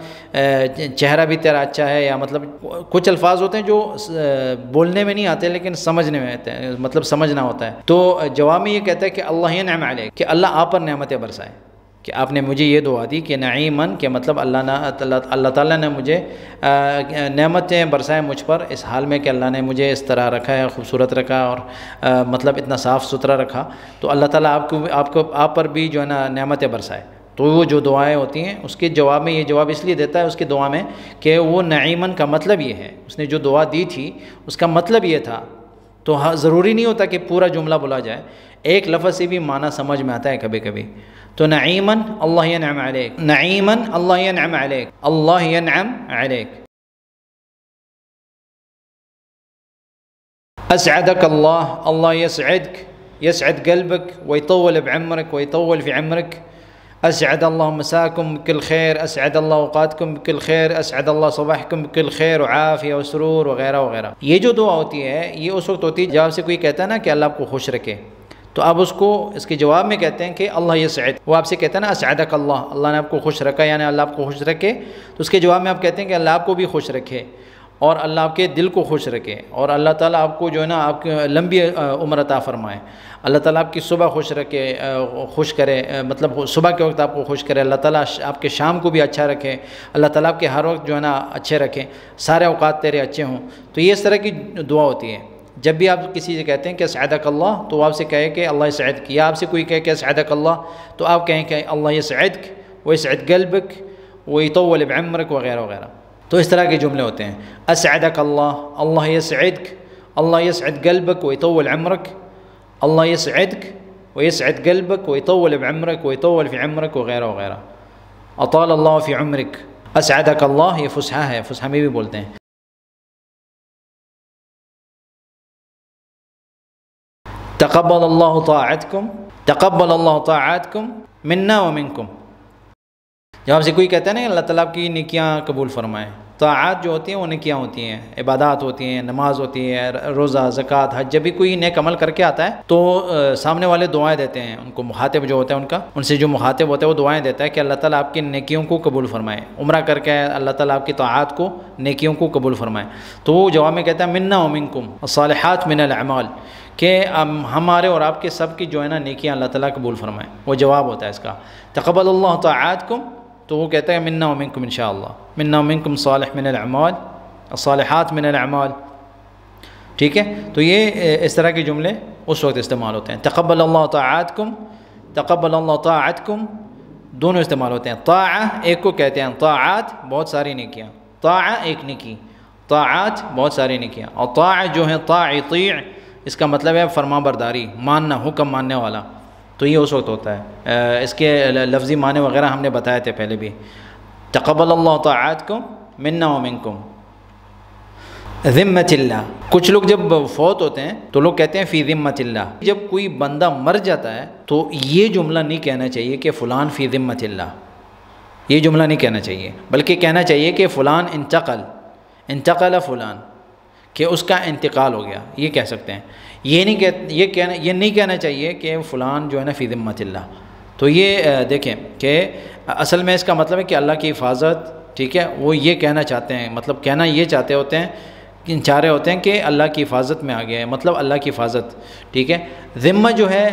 چہرہ بھی تیرا اچھا ہے، یا مطلب کچھ الفاظ ہوتے ہیں جو بولنے میں نہیں آتے لیکن سمجھنے میں آتے ہیں، مطلب سمجھنا ہوتا ہے۔ تو جواب میں یہ کہتا ہے کہ اللہ ینعم علیک، کہ اللہ آپ پر نعمتیں برسائے، کہ آپ نے مجھے یہ دعا دی کہ نعیماً، کہ مطلب اللہ تعالیٰ نے مجھے نعمتیں برسائے مجھ پر، اس حال میں کہ اللہ نے مجھے اس طرح رکھا ہے، خوبصورت رکھا، اور مطلب اتنا صاف ستھرا رکھا، تو اللہ تعالیٰ آپ پر بھی جو ہے نا نعمتیں برسائے۔ تو وہ جو دعائیں ہوتی ہیں اس کے جواب میں یہ جواب اس لیے دیتا ہے اس کی دعا میں کہ وہ نعیماً کا مطلب یہ ہے، اس نے جو دعا دی تھی اس کا مطلب یہ تھا۔ تو ضروری نہیں ہوتا کہ پورا جملہ بولا جائے، ایک لفظ سے بھی معنی سمجھ میں آتا ہے کبھی کبھی۔ تو نعیماً اللہ ینعم علیک، نعیماً اللہ ینعم علیک، اللہ ینعم علیک۔ اسعدک اللہ، اللہ یسعدک، یسعد قلبك ويطول بعمرك ويطول في عمرك، اسعد اللہ مساکم بكل خیر، اسعد اللہ اوقاتکم بكل خیر، اسعد اللہ صباحکم بكل خیر وعافیہ وسرور وغیرہ وغیرہ۔ یہ جو دعا ہوتی ہے یہ اس وقت ہوتی ہے جب سے کوئی کہتا ہے نا کہ اللہ آپ کو خوش رکھے، تو آپ اس کو اس کے جواب میں کہتے ہیں کہ اللہ یسعد، وہ آپ سے کہتا ہے نا اسعدک اللہ، اللہ نے آپ کو خوش رکھا، یعنی اللہ آپ کو خوش رکھے، تو اس کے جواب میں آپ کہتے ہیں کہ اللہ آپ کو بھی خوش رکھے، اور اللہ آپ کے دل کو خوش رکھے، اور اللہ تعالیٰ آپ کو جو ہے نا آپ کی لمبی عمر عطا فرمائے، اللہ تعالیٰ آپ کی صبح خوش رکھے، خوش کرے، مطلب صبح کے وقت آپ کو خوش کرے، اللہ تعالیٰ آپ کے شام کو بھی اچھا رکھے، اللہ تعالیٰ آپ کے ہر وقت جو ہے نا اچھے رکھے، سارے اوقات تیرے اچھے ہوں۔ تو یہ اس طرح کی دعا ہوتی ہے۔ جب بھی آپ کسی سے کہتے ہیں کہ اسعدک اللہ، تو آپ سے کہے کہ اللہ یسعدک، یا آپ سے کوئی کہے کہ اسعدک اللہ، تو آپ کہیں کہ اللہ یسعدک ویسعد قلبک ویطول بعمرک وغیرہ وغیرہ۔ تو اس طرح کے جملے ہوتے ہیں، اسعدک اللہ، اللہ یسعدک، اللہ یسعد قلبک ویطول عمرک، اللہ یسعدک ويسعد قلبك ويطول بعمرك ويطول في عمرك وغيرہ وغیرہ. اطال اللہ فی عمرک، اسعدک اللہ، یہ فصحا ہے، فصحا میں بھی بولتے ہیں. تقبل اللہ طاعتکم، تقبل اللہ طاعتکم منا ومنکم. جب آپ سے کوئی کہتا ہے نا اللہ تعالیٰ آپ کی نیکیاں قبول فرمائے، طاعات جو ہوتی ہیں وہ نیکیاں ہوتی ہیں، عبادات ہوتی ہیں، نماز ہوتی ہے، روزہ، زکوٰۃ، حج. جب بھی کوئی نیک عمل کر کے آتا ہے تو سامنے والے دعائیں دیتے ہیں، ان کو مخاطب جو ہوتا ہے ان سے جو مخاطب ہوتا ہے وہ دعائیں دیتا ہے کہ اللہ تعالیٰ آپ کی نیکیوں کو قبول فرمائے. عمرہ کر کے اللہ تعالیٰ آپ کی طاعات کو، نیکیوں کو قبول فرمائے. تو وہ جواب میں کہتا ہے منا ومنکم الصالحات من الاعمال، کہ ہمارے اور آپ کے سب کی جو ہے نا نیکیاں اللہ تعالیٰ قبول فرمائے. وہ جواب ہوتا ہے اس کا. تقبل اللہ طاعاتکم، تو وہ کہتا ہے منا ومنکم انشاءاللہ، منا ومنکم صالح من الاعمال، الصالحات من الاعمال. ٹھیک ہے، تو یہ اس طرح کے جملے اس وقت استعمال ہوتے ہیں. تقبل اللہ طاعاتکم، تقبل اللہ طاعتکم، دونوں استعمال ہوتے ہیں. طاعہ ایک کو کہتے ہیں، طاعات بہت ساری نیکیاں، طاعہ ایک نیکی، طاعات بہت ساری نیکیاں. اور طاعہ جو ہے طاعطیع، اس کا مطلب ہے فرما برداری، ماننا، حکم ماننے والا. تو یہ اس وقت ہوتا ہے. اس کے لفظی معنی وغیرہ ہم نے بتائے تھے پہلے بھی. تقبل اللہ طاعاتکم منا ومنکم. ذمت اللہ، کچھ لوگ جب فوت ہوتے ہیں تو لوگ کہتے ہیں فی ذمت اللہ. جب کوئی بندہ مر جاتا ہے تو یہ جملہ نہیں کہنا چاہیے کہ فلان فی ذمت اللہ، یہ جملہ نہیں کہنا چاہیے، بلکہ کہنا چاہیے کہ فلان انتقل فلان، کہ اس کا انتقال ہو گیا، یہ کہہ سکتے ہیں. یہ نہیں کہنا چاہیے کہ فلان جو ہے نا فی ذمت اللہ. تو یہ دیکھیں کہ اصل میں اس کا مطلب ہے کہ اللہ کی حفاظت، ٹھیک ہے، وہ یہ کہنا چاہتے ہیں، مطلب کہنا یہ چاہ رہے ہوتے ہیں کہ اللہ کی حفاظت میں آ گیا ہے، مطلب اللہ کی حفاظت. ٹھیک ہے، ذمہ جو ہے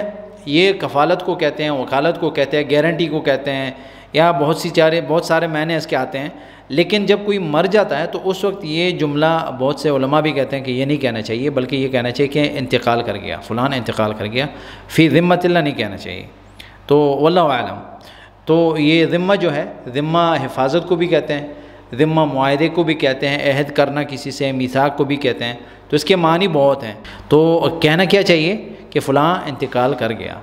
یہ کفالت کو کہتے ہیں، وکالت کو کہتے ہیں، گارنٹی کو کہتے ہیں، یا بہت سارے معنی اس کے آتے ہیں. لیکن جب کوئی مر جاتا ہے تو اس وقت یہ جملہ بہت سے علماء بھی کہتے ہیں کہ یہ نہیں کہنا چاہیے، بلکہ یہ کہنا چاہیے کہ انتقال کر گیا، فلان انتقال کر گیا. فی ذمت اللہ نہیں کہنا چاہیے. تو واللہ اعلم. تو یہ ذمہ جو ہے، ذمہ حفاظت کو بھی کہتے ہیں، ذمہ معاہدے کو بھی کہتے ہیں، عہد کرنا کسی سے، میثاق کو بھی کہتے ہیں. تو اس کے معنی بہت ہیں. تو کہنا کیا چاہیے کہ فلاں انتقال کر گیا.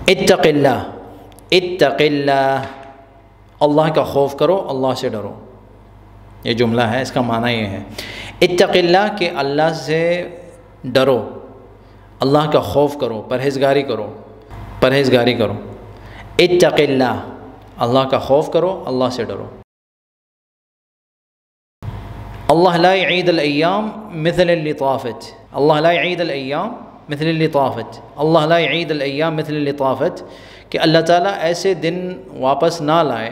اتق اللہ، اتق اللہ، اللہ کا خوف کرو، اللہ سے ڈرو. یہ جملہ ہے، اس کا معنی یہ ہے اتق اللہ، کہ اللہ سے ڈرو، اللہ کا خوف کرو، پرہیزگاری کرو، پرہیزگاری کرو. اتق اللہ، اللہ کا خوف کرو، اللہ سے ڈرو. اللہ لا يعيد الایام مثل اللي طافت، اللہ لا يعيد الایام مثل اللي طافت، اللہ لا يعيد الایام مثل اللي طافت، کہ اللہ تعالیٰ ایسے دن واپس نہ لائے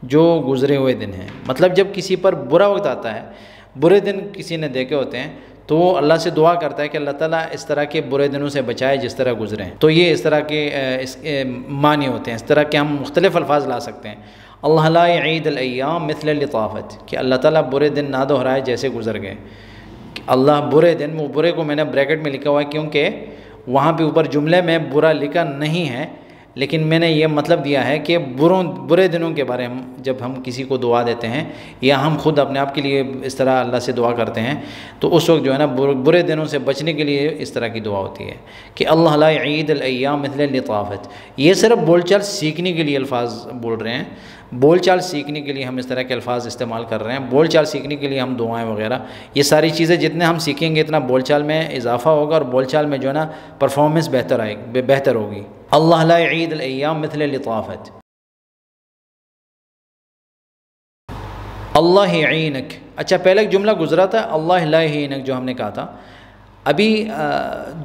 جو گزرے ہوئے دن ہیں. مطلب جب کسی پر برا وقت آتا ہے، برے دن کسی نے دیکھے ہوتے ہیں، تو وہ اللہ سے دعا کرتا ہے کہ اللہ تعالیٰ اس طرح کے برے دنوں سے بچائے جس طرح گزرے ہیں. تو یہ اس طرح کے معنی ہوتے ہیں. اس طرح کے ہم مختلف الفاظ لا سکتے ہیں. اللہ لا يعيد الایام مثل اللي طافت، کہ اللہ تعالیٰ برے دن نہ دہرائے جیسے گزر گئے. اللہ برے دن، وہ برے کو میں نے بریکٹ میں لکھا ہوا ہے کیونکہ وہاں پہ اوپر جملے میں برا لکھا نہیں ہے، لیکن میں نے یہ مطلب دیا ہے کہ برے دنوں کے بارے میں جب ہم کسی کو دعا دیتے ہیں یا ہم خود اپنے آپ کے لیے اس طرح اللہ سے دعا کرتے ہیں تو اس وقت جو ہے نا برے دنوں سے بچنے کے لیے اس طرح کی دعا ہوتی ہے کہ اللہ لا يعيد الایام مثل اللي طافت. یہ صرف بول چال سیکھنے کے لیے الفاظ بول رہے ہیں، بول چال سیکھنے کے لیے ہم اس طرح کے الفاظ استعمال کر رہے ہیں. بول چال سیکھنے کے لیے ہم دعائیں وغیرہ، یہ ساری چیزیں جتنے ہم سیکھیں گے اتنا بول چال میں اضافہ ہوگا اور بول چال میں جو ہے نا پرفارمنس بہتر ہوگی. اللہ لا يعيد الایام مثل اللي طافت. اللہ یعینک، اچھا پہلے ایک جملہ گزرا تھا اللہ لا یعینک جو ہم نے کہا تھا. ابھی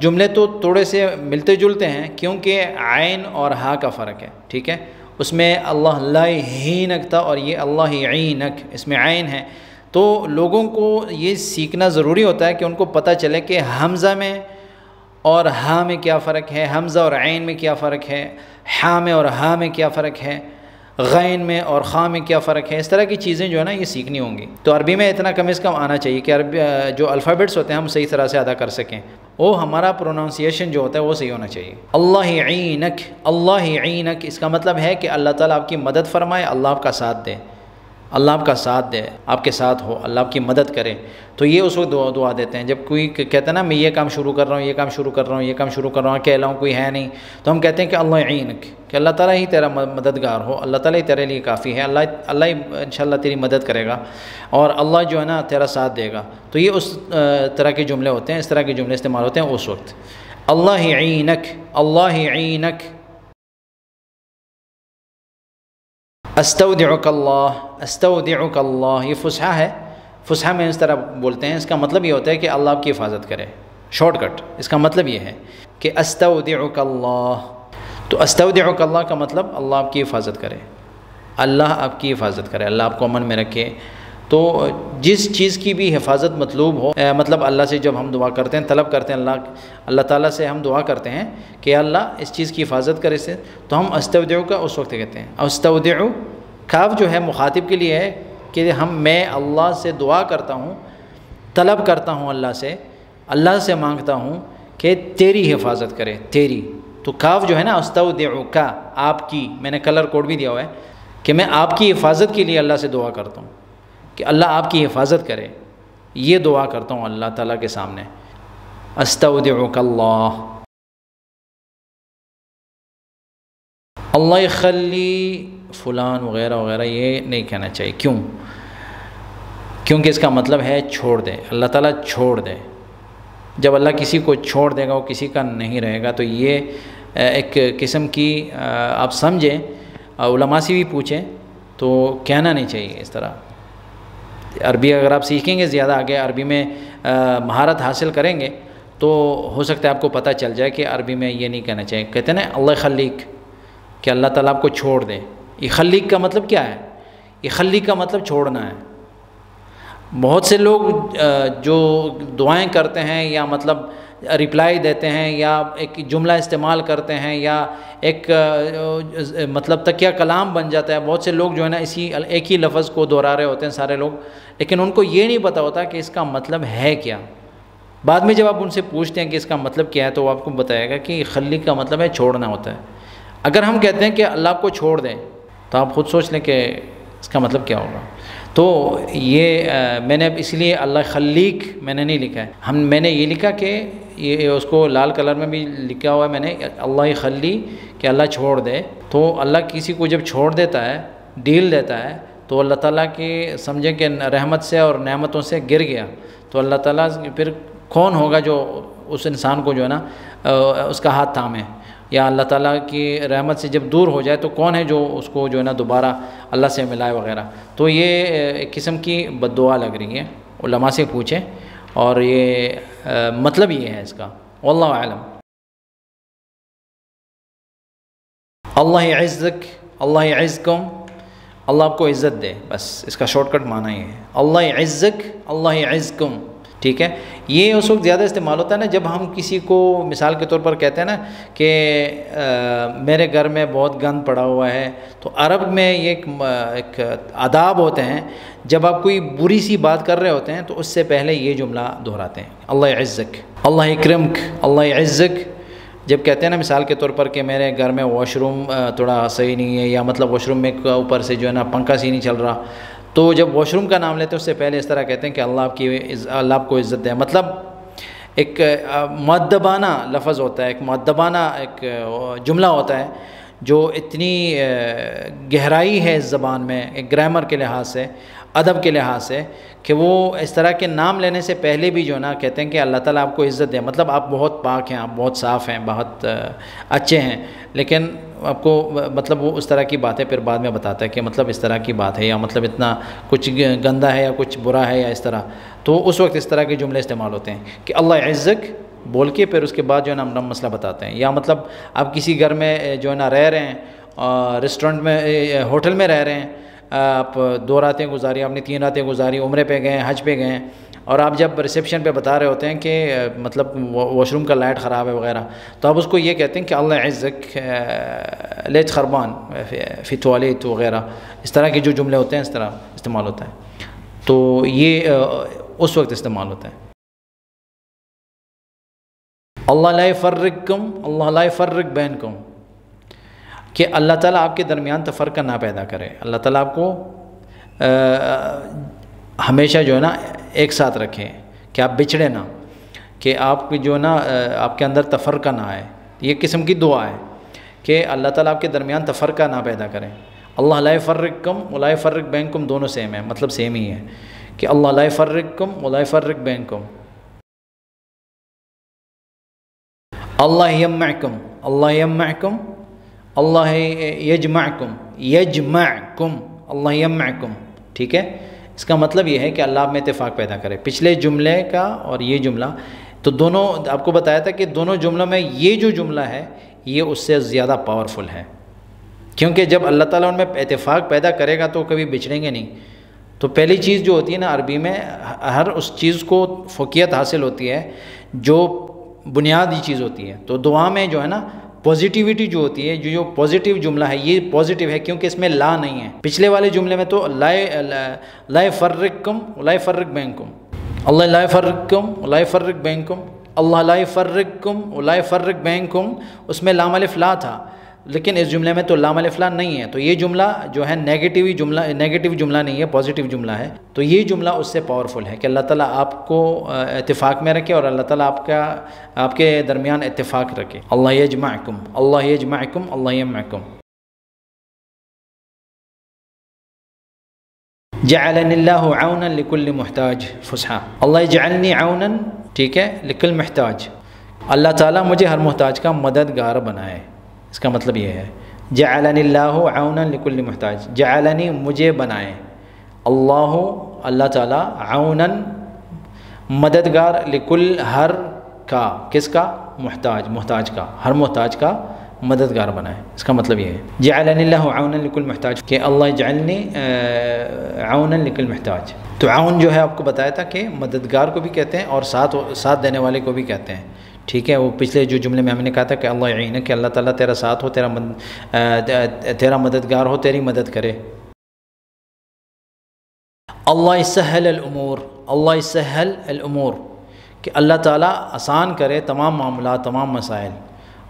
جملے تو تھوڑے سے ملتے جلتے ہیں کیونکہ عین اور ہا کا فرق ہے. ٹھیک ہے، اس میں اللہ لا یعینک تھا اور یہ اللہ یعینک، اس میں عین ہے. تو لوگوں کو یہ سیکھنا ضروری ہوتا ہے کہ ان کو پتہ چلے کہ حمزہ میں اور ہا میں کیا فرق ہے، حمزہ اور عین میں کیا فرق ہے، ہا میں اور ہا میں کیا فرق ہے، غین میں اور خا میں کیا فرق ہے. اس طرح کی چیزیں جو ہے نا یہ سیکھنی ہوں گی. تو عربی میں اتنا کم از کم آنا چاہیے کہ عربی جو الفابیٹس ہوتے ہیں ہم صحیح طرح سے ادا کر سکیں. وہ ہمارا پروننسیشن جو ہوتا ہے وہ صحیح ہونا چاہیے. اللہ یعینک، اللہ یعینک اس کا مطلب ہے کہ اللہ تعالیٰ آپ کی مدد فرمائے، اللہ آپ کا ساتھ دے. اللہ آپ کا ساتھ دے، آپ کے ساتھ ہو، اللہ آپ کی مدد کرے، تو یہ اس وقت دعا دیتے ہیں جب کوئی کہتا ہے نا میں یہ کام شروع کر رہا ہوں، یہ کام شروع کر رہا ہوں، یہ کام شروع کر رہا ہوں، اکیلا ہوں، کوئی ہے نہیں، تو ہم کہتے ہیں کہ اللہ یعینک، کہ اللہ تعالیٰ ہی تیرا مددگار ہو، اللہ تعالیٰ ہی تیرے لیے کافی ہے، اللہ ہی انشاءاللہ تیری مدد کرے گا اور اللہ جو ہے نا تیرا ساتھ دے گا۔ تو یہ اس طرح کے جملے ہوتے ہیں، اس طرح کے جملے استعمال ہوتے ہیں اس وقت۔ اللہ یعینک، اللہ یعینک، استودعک اللہ، استودعک اللہ، یہ فصحیٰ ہے، فصحیٰ میں اس طرح بولتے ہیں، اس کا مطلب یہ ہوتا ہے کہ اللہ آپ کی حفاظت کرے، شارٹ کٹ اس کا مطلب یہ ہے کہ استودعک اللہ، تو استودعک اللہ کا مطلب اللہ آپ کی حفاظت کرے، اللہ آپ کی حفاظت کرے، اللہ آپ کو امن میں رکھے۔ تو جس چیز کی بھی حفاظت مطلوب ہو، مطلب اللہ سے جب ہم دعا کرتے ہیں، طلب کرتے ہیں، اللہ تعالیٰ سے ہم دعا کرتے ہیں کہ اللہ اس چیز کی حفاظت کرے سے، تو ہم استودعو کا اس وقت کہتے ہیں۔ استودعو کاف جو ہے مخاطب کے لیے ہے کہ میں اللہ سے دعا کرتا ہوں، طلب کرتا ہوں اللہ سے مانگتا ہوں کہ تیری حفاظت کرے، تیری، تو کاف جو ہے نا استودعو کا، آپ کی، میں نے کلر کوڈ بھی دیا ہوا ہے کہ میں آپ کی حفاظت کے لیے اللہ سے دعا کرتا ہوں کہ اللہ آپ کی حفاظت کرے، یہ دعا کرتا ہوں اللہ تعالیٰ کے سامنے۔ استودعک اللہ، اللہ یخلی فلان وغیرہ وغیرہ یہ نہیں کہنا چاہیے، کیونکہ اس کا مطلب ہے چھوڑ دے، اللہ تعالیٰ چھوڑ دے۔ جب اللہ کسی کو چھوڑ دے گا، وہ کسی کا نہیں رہے گا، تو یہ ایک قسم کی آپ سمجھیں، علماء سے بھی پوچھیں تو کہنا نہیں چاہیے اس طرح۔ عربی اگر آپ سیکھیں گے زیادہ آگے، عربی میں مہارت حاصل کریں گے تو ہو سکتا ہے آپ کو پتہ چل جائے کہ عربی میں یہ نہیں کہنا چاہیے۔ کہتے ہیں نا اللہ یخلیک، کہ اللہ تعالیٰ آپ کو چھوڑ دے۔ یخلیک کا مطلب کیا ہے؟ یخلیک کا مطلب چھوڑنا ہے۔ بہت سے لوگ جو دعائیں کرتے ہیں یا مطلب رپلائی دیتے ہیں یا ایک جملہ استعمال کرتے ہیں یا ایک مطلب تکیہ کلام بن جاتا ہے، بہت سے لوگ جو ہے نا اسی ایک ہی لفظ کو دہرا رہے ہوتے ہیں سارے لوگ، لیکن ان کو یہ نہیں پتہ ہوتا کہ اس کا مطلب ہے کیا۔ بعد میں جب آپ ان سے پوچھتے ہیں کہ اس کا مطلب کیا ہے تو وہ آپ کو بتائے گا کہ خلیق کا مطلب ہے چھوڑنا ہوتا ہے۔ اگر ہم کہتے ہیں کہ اللہ آپ کو چھوڑ دیں تو آپ خود سوچ لیں کہ اس کا مطلب کیا ہوگا۔ تو یہ میں نے اس لیے اللہ خلیق میں نے نہیں لکھا ہے، میں نے یہ لکھا کہ یہ اس کو لال کلر میں بھی لکھا ہوا ہے میں نے، اللہ خلی، کہ اللہ چھوڑ دے۔ تو اللہ کسی کو جب چھوڑ دیتا ہے، ڈیل دیتا ہے، تو اللہ تعالیٰ کی سمجھیں کہ رحمت سے اور نعمتوں سے گر گیا، تو اللہ تعالیٰ پھر کون ہوگا جو اس انسان کو جو ہے نا اس کا ہاتھ تھامے، یا اللہ تعالیٰ کی رحمت سے جب دور ہو جائے تو کون ہے جو اس کو جو ہے نا دوبارہ اللہ سے ملائے وغیرہ۔ تو یہ ایک قسم کی بد دعا لگ رہی ہے، علماء سے پوچھیں، اور یہ مطلب یہ ہے اس کا، واللہ اعلم۔ اللہ یعزک، اللہ یعزکم، اللہ آپ کو عزت دے، بس اس کا شارٹ کٹ معنی یہ ہے، اللہ یعزک، اللہ یعزکم، ٹھیک ہے۔ یہ اس وقت زیادہ استعمال ہوتا ہے نا جب ہم کسی کو مثال کے طور پر کہتے ہیں نا کہ میرے گھر میں بہت گند پڑا ہوا ہے، تو عرب میں یہ ایک آداب ہوتے ہیں، جب آپ کوئی بری سی بات کر رہے ہوتے ہیں تو اس سے پہلے یہ جملہ دہراتے ہیں، اللہ یعزک، اللہ اکرمک، اللہ یعزک۔ جب کہتے ہیں نا مثال کے طور پر کہ میرے گھر میں واش روم تھوڑا صحیح نہیں ہے، یا مطلب واش روم میں اوپر سے جو ہے نا پنکھا صحیح نہیں چل رہا، تو جب واش روم کا نام لیتے ہیں اس سے پہلے اس طرح کہتے ہیں کہ اللہ آپ کو عزت دے۔ مطلب ایک مؤدبانہ لفظ ہوتا ہے، ایک مؤدبانہ ایک جملہ ہوتا ہے جو اتنی گہرائی ہے اس زبان میں، ایک گرامر کے لحاظ سے، ادب کے لحاظ سے، کہ وہ اس طرح کے نام لینے سے پہلے بھی جو ہے نا کہتے ہیں کہ اللہ تعالیٰ آپ کو عزت دے، مطلب آپ بہت پاک ہیں، آپ بہت صاف ہیں، بہت اچھے ہیں، لیکن آپ کو مطلب وہ اس طرح کی باتیں پھر بعد میں بتاتا ہے کہ مطلب اس طرح کی بات ہے، یا مطلب اتنا کچھ گندا ہے یا کچھ برا ہے یا اس طرح، تو اس وقت اس طرح کے جملے استعمال ہوتے ہیں کہ اللہ یعزک بول کے پھر اس کے بعد جو ہے نا ہم مسئلہ بتاتے ہیں۔ یا مطلب آپ کسی گھر میں جو ہے نا رہ رہے ہیں، ریسٹورنٹ میں، ہوٹل میں رہ رہے ہیں، آپ 2 راتیں گزاری، آپ نے 3 راتیں گزاری، عمرے پہ گئے، حج پہ گئے، اور آپ جب ریسیپشن پہ بتا رہے ہوتے ہیں کہ مطلب واش روم کا لائٹ خراب ہے وغیرہ، تو آپ اس کو یہ کہتے ہیں کہ اللہ یعزک لیٹ خربان فی توالٹ وغیرہ، اس طرح کے جو جملے ہوتے ہیں اس طرح استعمال ہوتا ہے، تو یہ اس وقت استعمال ہوتا ہے۔ اللہ لا یفرقکم، اللہ لا یفرق بینکم، کہ اللہ تعالیٰ آپ کے درمیان تفرقہ نہ پیدا کرے، اللہ تعالیٰ آپ کو ہمیشہ جو ہے نا ایک ساتھ رکھیں کہ آپ بچھڑے نہ، کہ آپ جو ہے نا آپ کے اندر تفرقہ نہ آئے. یہ قسم کی دعا ہے کہ اللہ تعالیٰ آپ کے درمیان تفرقہ نہ پیدا کریں. اللہ لا یفرقکم ولا یفرق بینکم دونوں سیم ہیں، مطلب سیم ہی ہے کہ اللہ لا یفرقکم ولا یفرق بینکم. اللہ یجمعکم، اللہ یجمعکم، اللہ یجمعکم، یجمعکم، اللہ یجمعکم. ٹھیک ہے، اس کا مطلب یہ ہے کہ اللہ آپ میں اتفاق پیدا کرے. پچھلے جملے کا اور یہ جملہ تو دونوں آپ کو بتایا تھا کہ دونوں جملوں میں یہ جو جملہ ہے یہ اس سے زیادہ پاورفل ہے، کیونکہ جب اللہ تعالیٰ ان میں اتفاق پیدا کرے گا تو کبھی بچھڑیں گے نہیں. تو پہلی چیز جو ہوتی ہے نا عربی میں، ہر اس چیز کو فوقیت حاصل ہوتی ہے جو بنیادی چیز ہوتی ہے. تو دعا میں جو ہے نا پازیٹیوٹی جو ہوتی ہے، جو پازیٹیو جملہ ہے یہ پازیٹیو ہے کیونکہ اس میں لا نہیں ہے. پچھلے والے جملے میں تو لا یفرقکم ولا یفرق بینکم، اللہ لا یفرقکم ولا یفرق بینکم، اللہ لا یفرقکم ولا یفرق بینکم، اس میں لام الف لا تھا، لیکن اس جملے میں تو لام الف لا نہیں ہے. تو یہ جملہ جو ہے نیگیٹو جملہ نہیں ہے، پازیٹیو جملہ ہے. تو یہ جملہ اس سے پاورفل ہے کہ اللہ تعالیٰ آپ کو اتفاق میں رکھے اور اللہ تعالیٰ آپ کے درمیان اتفاق رکھے. اللہ یجمعکم، اللہ یجمعکم، اللہ یجمعکم. جعلنی اللہ عونا لکل محتاج فصحا، اللہ جعلنی عونا، ٹھیک ہے، لکل محتاج، اللہ تعالیٰ مجھے ہر محتاج کا مددگار بنائے. اس کا مطلب یہ ہے جعلنی اللہ عونا لکل محتاج، جعلنی مجھے بنائے، اللہ تعالیٰ عونا مددگار، لکل ہر کا، کس کا؟ محتاج کا، ہر محتاج کا مددگار بنائے. اس کا مطلب یہ ہے جعلنی اللہ عونا لکل محتاج کہ اللہ جعلنی عونا لکل محتاج. تو عون جو ہے آپ کو بتایا تھا کہ مددگار کو بھی کہتے ہیں اور ساتھ دینے والے کو بھی کہتے ہیں. ٹھیک ہے، وہ پچھلے جو جملے میں ہم نے کہا تھا کہ اللہ یعین، کہ اللہ تعالیٰ تیرا ساتھ ہو، تیرا مددگار ہو، تیری مدد کرے. اللہ یسہل الامور، اللہ یسہل الامور، کہ اللہ تعالیٰ آسان کرے تمام معاملات، تمام مسائل.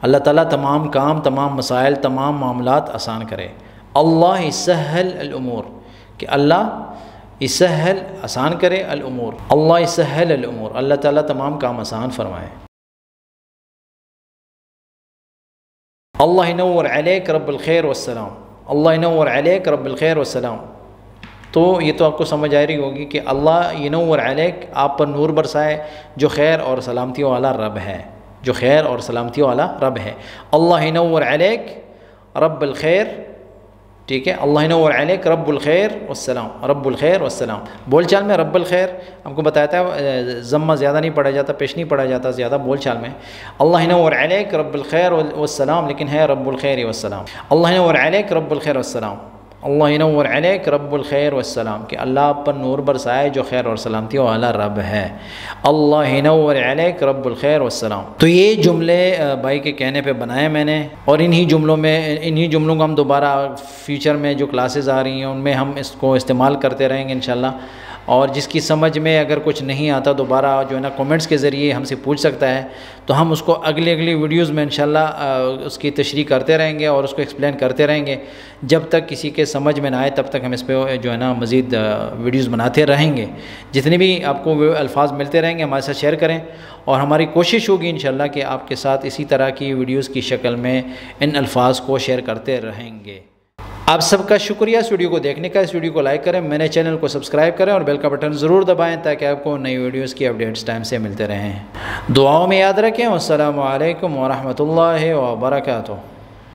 اللہ تعالیٰ تمام کام، تمام مسائل، تمام معاملات آسان کرے. اللہ یسہل الامور، کہ اللہ یسہل آسان کرے، الامور، اللہ یسہل الامور، اللہ تعالیٰ تمام کام آسان فرمائے. اللہ ینور علیک رب الخیر والسلام، اللہ ینور علیک رب الخیر والسلام. تو یہ تو آپ کو سمجھ آ رہی ہوگی کہ اللہ ینور علیک، آپ پر نور برسائے، جو خیر اور سلامتیوں والا رب ہے، جو خیر اور سلامتیوں والا رب ہے. اللہ ینور علیک رب الخیر، ٹھیک ہے، اللہ ینور علیک رب الخیر والسلام، رب الخیر والسلام. بول چال میں رب الخیر ہم کو بتایا تھا ضمہ زیادہ نہیں پڑھا جاتا، پیش نہیں پڑھا جاتا زیادہ بول چال میں. اللہ ینور علیک رب الخیر والسلام، لیکن ہے رب الخیر والسلام. اللہ ینور علیک رب الخیر والسلام، اللہ ینور علیک رب الخیر والسلام، کہ اللہ آپ پر نور برسائے جو خیر اور سلامتی والا رب ہے. اللہ ینور علیک رب الخیر والسلام. تو یہ جملے بھائی کے کہنے پہ بنائے میں نے، اور انہی جملوں کو ہم دوبارہ فیوچر میں جو کلاسز آ رہی ہیں ان میں ہم اس کو استعمال کرتے رہیں گے انشاءاللہ. اور جس کی سمجھ میں اگر کچھ نہیں آتا دوبارہ جو ہے نا کومنٹس کے ذریعے ہم سے پوچھ سکتا ہے، تو ہم اس کو اگلی ویڈیوز میں انشاءاللہ اس کی تشریح کرتے رہیں گے اور اس کو ایکسپلین کرتے رہیں گے. جب تک کسی کے سمجھ میں نہ آئے تب تک ہم اس پہ جو ہے نا مزید ویڈیوز بناتے رہیں گے. جتنے بھی آپ کو الفاظ ملتے رہیں گے ہمارے ساتھ شیئر کریں، اور ہماری کوشش ہوگی انشاءاللہ کہ آپ کے ساتھ اسی طرح کی ویڈیوز کی شکل میں ان الفاظ کو شیئر کرتے رہیں گے. آپ سب کا شکریہ اس ویڈیو کو دیکھنے کا. اس ویڈیو کو لائک کریں، میرے چینل کو سبسکرائب کریں اور بیل کا بٹن ضرور دبائیں تاکہ آپ کو نئی ویڈیوز کی اپڈیٹس ٹائم سے ملتے رہیں. دعاؤں میں یاد رکھیں. السلام علیکم ورحمۃ اللہ وبرکاتہ.